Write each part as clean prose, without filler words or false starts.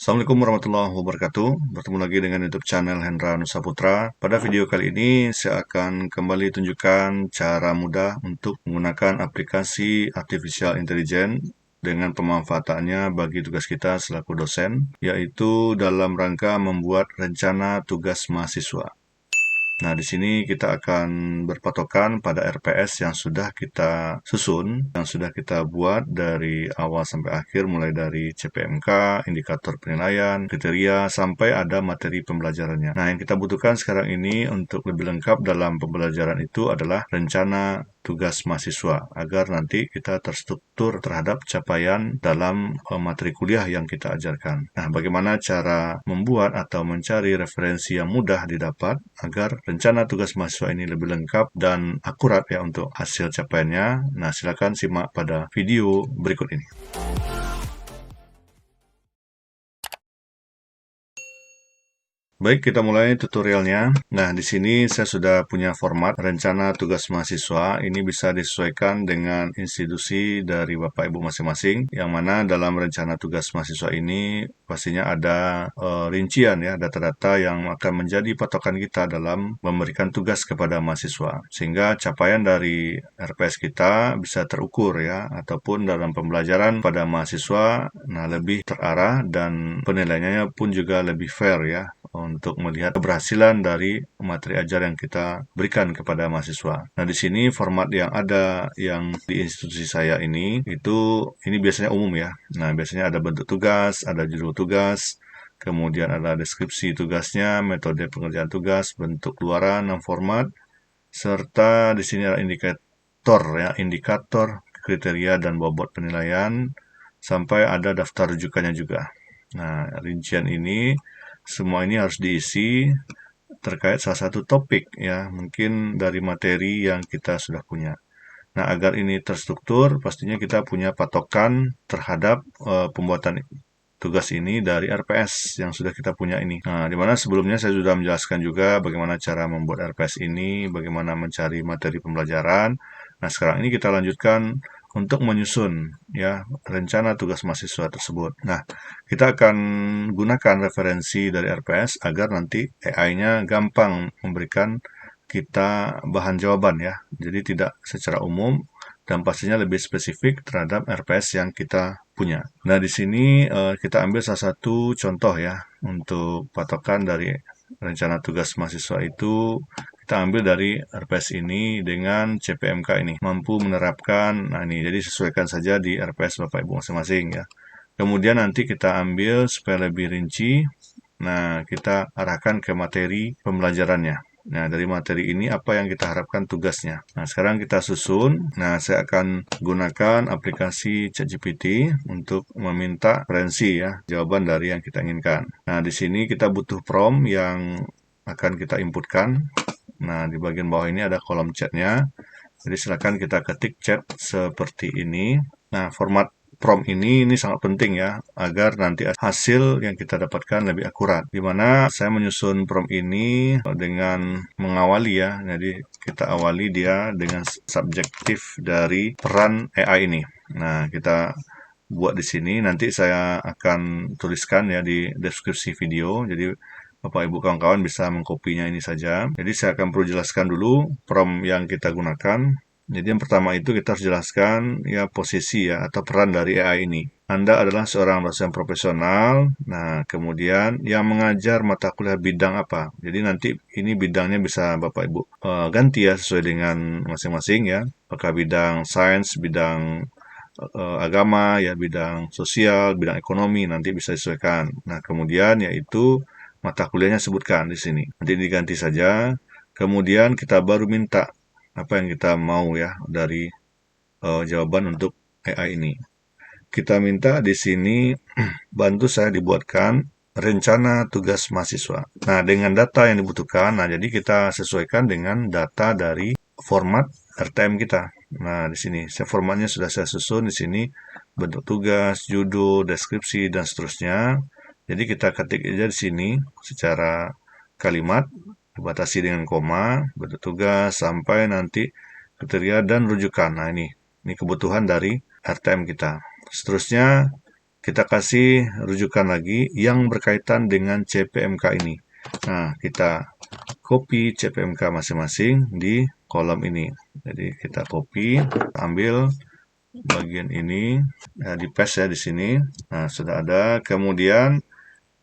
Assalamualaikum warahmatullahi wabarakatuh. Bertemu lagi dengan YouTube channel Hendra Nusaputra. Pada video kali ini saya akan kembali tunjukkan cara mudah untuk menggunakan aplikasi Artificial Intelligence dengan pemanfaatannya bagi tugas kita selaku dosen, yaitu dalam rangka membuat rencana tugas mahasiswa. Nah, di sini kita akan berpatokan pada RPS yang sudah kita susun, yang sudah kita buat dari awal sampai akhir, mulai dari CPMK, indikator penilaian, kriteria, sampai ada materi pembelajarannya. Nah, yang kita butuhkan sekarang ini untuk lebih lengkap dalam pembelajaran itu adalah rencana tugas mahasiswa, agar nanti kita terstruktur terhadap capaian dalam materi kuliah yang kita ajarkan. Nah, bagaimana cara membuat atau mencari referensi yang mudah didapat agar rencana tugas mahasiswa ini lebih lengkap dan akurat ya untuk hasil capaiannya. Nah, silakan simak pada video berikut ini. Baik, kita mulai tutorialnya. Nah, di sini saya sudah punya format rencana tugas mahasiswa. Ini bisa disesuaikan dengan institusi dari Bapak Ibu masing-masing, yang mana dalam rencana tugas mahasiswa ini pastinya ada rincian ya, data-data yang akan menjadi patokan kita dalam memberikan tugas kepada mahasiswa. Sehingga capaian dari RPS kita bisa terukur ya, ataupun dalam pembelajaran pada mahasiswa lebih terarah dan penilaiannya pun juga lebih fair ya, untuk melihat keberhasilan dari materi ajar yang kita berikan kepada mahasiswa. Nah, di sini format yang ada yang di institusi saya ini biasanya umum ya. Nah, biasanya ada bentuk tugas, ada judul tugas, kemudian ada deskripsi tugasnya, metode pengerjaan tugas, bentuk luaran, dan format, serta di sini ada indikator, kriteria dan bobot penilaian, sampai ada daftar rujukannya juga. Nah, rincian ini semua ini harus diisi terkait salah satu topik ya, mungkin dari materi yang kita sudah punya. Nah, agar ini terstruktur, pastinya kita punya patokan terhadap pembuatan tugas ini dari RPS yang sudah kita punya ini. Nah, di mana sebelumnya saya sudah menjelaskan juga bagaimana cara membuat RPS ini, bagaimana mencari materi pembelajaran. Nah, sekarang ini kita lanjutkan untuk menyusun ya rencana tugas mahasiswa tersebut. Nah, kita akan gunakan referensi dari RPS agar nanti AI-nya gampang memberikan kita bahan jawaban ya. Jadi tidak secara umum dan pastinya lebih spesifik terhadap RPS yang kita punya. Nah, di sini kita ambil salah satu contoh ya untuk patokan dari rencana tugas mahasiswa itu. Kita ambil dari RPS ini dengan CPMK ini. Mampu menerapkan, nah ini, jadi sesuaikan saja di RPS Bapak Ibu masing-masing ya. Kemudian nanti kita ambil supaya lebih rinci. Nah, kita arahkan ke materi pembelajarannya. Nah, dari materi ini apa yang kita harapkan tugasnya. Nah, sekarang kita susun. Nah, saya akan gunakan aplikasi ChatGPT untuk meminta referensi ya, jawaban dari yang kita inginkan. Nah, di sini kita butuh prompt yang akan kita inputkan. Nah, di bagian bawah ini ada kolom chatnya. Jadi silakan kita ketik chat seperti ini. Nah, format prompt ini sangat penting ya, agar nanti hasil yang kita dapatkan lebih akurat. Di mana saya menyusun prompt ini dengan mengawali ya. Jadi kita awali dia dengan subjektif dari peran AI ini. Nah, kita buat di sini. Nanti saya akan tuliskan ya di deskripsi video. Jadi Bapak Ibu kawan-kawan bisa mengkopinya ini saja. Jadi saya akan perlu jelaskan dulu prompt yang kita gunakan. Jadi yang pertama itu kita harus jelaskan ya posisi ya atau peran dari AI ini. Anda adalah seorang dosen profesional. Nah, kemudian yang mengajar mata kuliah bidang apa? Jadi nanti ini bidangnya bisa Bapak Ibu ganti ya sesuai dengan masing-masing ya. Apakah bidang sains, bidang agama, ya bidang sosial, bidang ekonomi, nanti bisa disesuaikan. Nah, kemudian yaitu mata kuliahnya sebutkan di sini. Nanti diganti saja. Kemudian kita baru minta apa yang kita mau ya dari jawaban untuk AI ini. Kita minta di sini bantu saya dibuatkan rencana tugas mahasiswa. Nah, dengan data yang dibutuhkan, nah jadi kita sesuaikan dengan data dari format RTM kita. Nah, di sini formatnya sudah saya susun di sini, bentuk tugas, judul, deskripsi dan seterusnya. Jadi kita ketik aja di sini secara kalimat, dibatasi dengan koma, bentuk tugas sampai nanti kriteria dan rujukan. Nah, ini kebutuhan dari RTM kita. Seterusnya kita kasih rujukan lagi yang berkaitan dengan CPMK ini. Nah, kita copy CPMK masing-masing di kolom ini. Jadi kita copy, ambil bagian ini, di paste ya di sini. Nah, sudah ada. Kemudian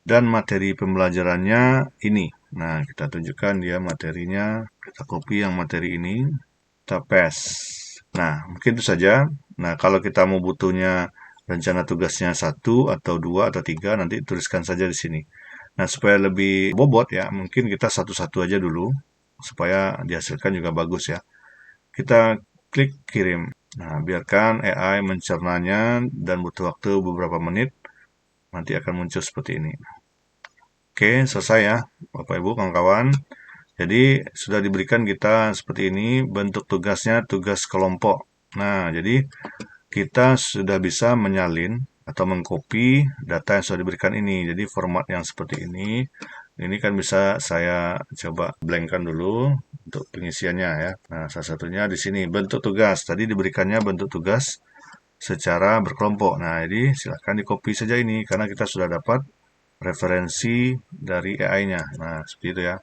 dan materi pembelajarannya ini. Nah, kita tunjukkan dia materinya. Kita copy yang materi ini, kita paste. Nah, mungkin itu saja. Nah, kalau kita mau butuhnya rencana tugasnya 1 atau 2 atau 3, nanti tuliskan saja di sini. Nah, supaya lebih bobot ya, mungkin kita satu-satu aja dulu, supaya dihasilkan juga bagus ya. Kita klik kirim. Nah, biarkan AI mencernanya dan butuh waktu beberapa menit, nanti akan muncul seperti ini. Oke, selesai ya, Bapak Ibu, kawan-kawan. Jadi, sudah diberikan kita seperti ini, bentuk tugasnya tugas kelompok. Nah, jadi kita sudah bisa menyalin atau mengcopy data yang sudah diberikan ini. Jadi format yang seperti ini kan bisa saya coba blankkan dulu untuk pengisiannya ya. Nah, salah satunya di sini bentuk tugas. Tadi diberikannya bentuk tugas secara berkelompok. Nah, jadi silakan di-copy saja ini karena kita sudah dapat referensi dari AI-nya. Nah, seperti itu ya.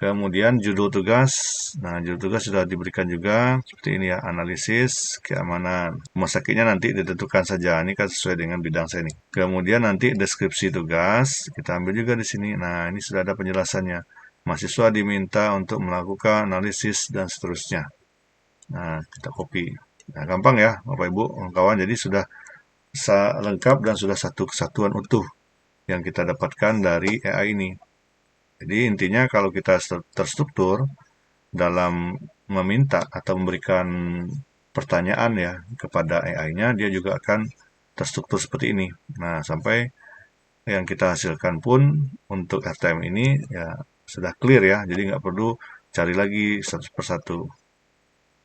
Kemudian judul tugas. Nah, judul tugas sudah diberikan juga seperti ini ya, analisis keamanan. Rumah sakitnya nanti ditentukan saja. Ini kan sesuai dengan bidang saya nih. Kemudian nanti deskripsi tugas kita ambil juga di sini. Nah, ini sudah ada penjelasannya. Mahasiswa diminta untuk melakukan analisis dan seterusnya. Nah, kita copy. Nah, gampang ya, Bapak Ibu, kawan. Jadi sudah lengkap dan sudah satu kesatuan utuh yang kita dapatkan dari AI ini. Jadi intinya kalau kita terstruktur dalam meminta atau memberikan pertanyaan ya kepada AI-nya, dia juga akan terstruktur seperti ini. Nah, sampai yang kita hasilkan pun untuk RTM ini ya sudah clear ya, jadi nggak perlu cari lagi satu persatu.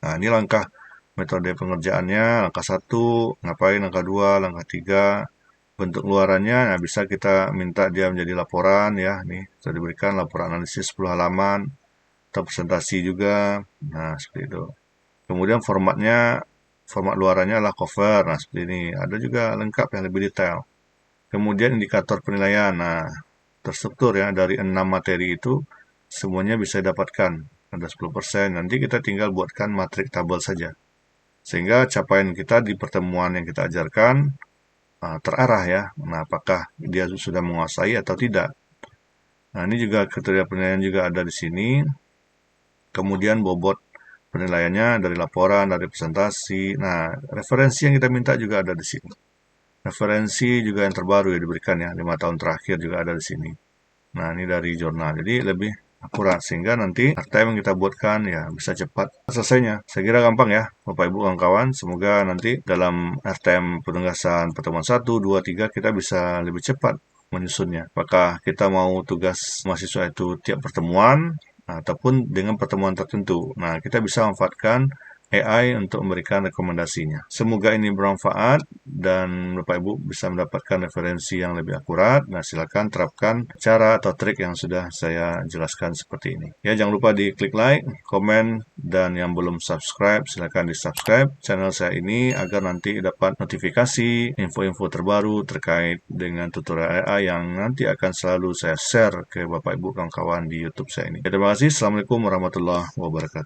Nah, ini langkah metode pengerjaannya, langkah 1, ngapain, langkah 2, langkah 3, bentuk luarannya, nah bisa kita minta dia menjadi laporan ya, nih sudah diberikan laporan analisis 10 halaman atau presentasi juga. Nah, seperti itu. Kemudian format luarannya adalah cover. Nah, seperti ini. Ada juga lengkap yang lebih detail. Kemudian indikator penilaian. Nah, terstruktur ya dari 6 materi itu semuanya bisa didapatkan. Ada 10%. Nanti kita tinggal buatkan matrik tabel saja. Sehingga capaian kita di pertemuan yang kita ajarkan terarah ya. Nah, apakah dia sudah menguasai atau tidak. Nah, ini juga kriteria penilaian juga ada di sini. Kemudian bobot penilaiannya dari laporan, dari presentasi. Nah, referensi yang kita minta juga ada di sini. Referensi juga yang terbaru ya diberikan ya, 5 tahun terakhir juga ada di sini. Nah, ini dari jurnal. Jadi lebih akurat sehingga nanti RTM yang kita buatkan ya bisa cepat selesainya. Saya kira gampang ya, Bapak Ibu kawan-kawan. Semoga nanti dalam RTM penugasan pertemuan 1, 2, 3 kita bisa lebih cepat menyusunnya. Apakah kita mau tugas mahasiswa itu tiap pertemuan ataupun dengan pertemuan tertentu. Nah, kita bisa manfaatkan AI untuk memberikan rekomendasinya. Semoga ini bermanfaat dan Bapak Ibu bisa mendapatkan referensi yang lebih akurat. Nah, silakan terapkan cara atau trik yang sudah saya jelaskan seperti ini. Ya, jangan lupa di klik like, komen, dan yang belum subscribe, silakan di subscribe channel saya ini agar nanti dapat notifikasi info-info terbaru terkait dengan tutorial AI yang nanti akan selalu saya share ke Bapak Ibu kawan-kawan di YouTube saya ini. Ya, terima kasih. Assalamualaikum warahmatullahi wabarakatuh.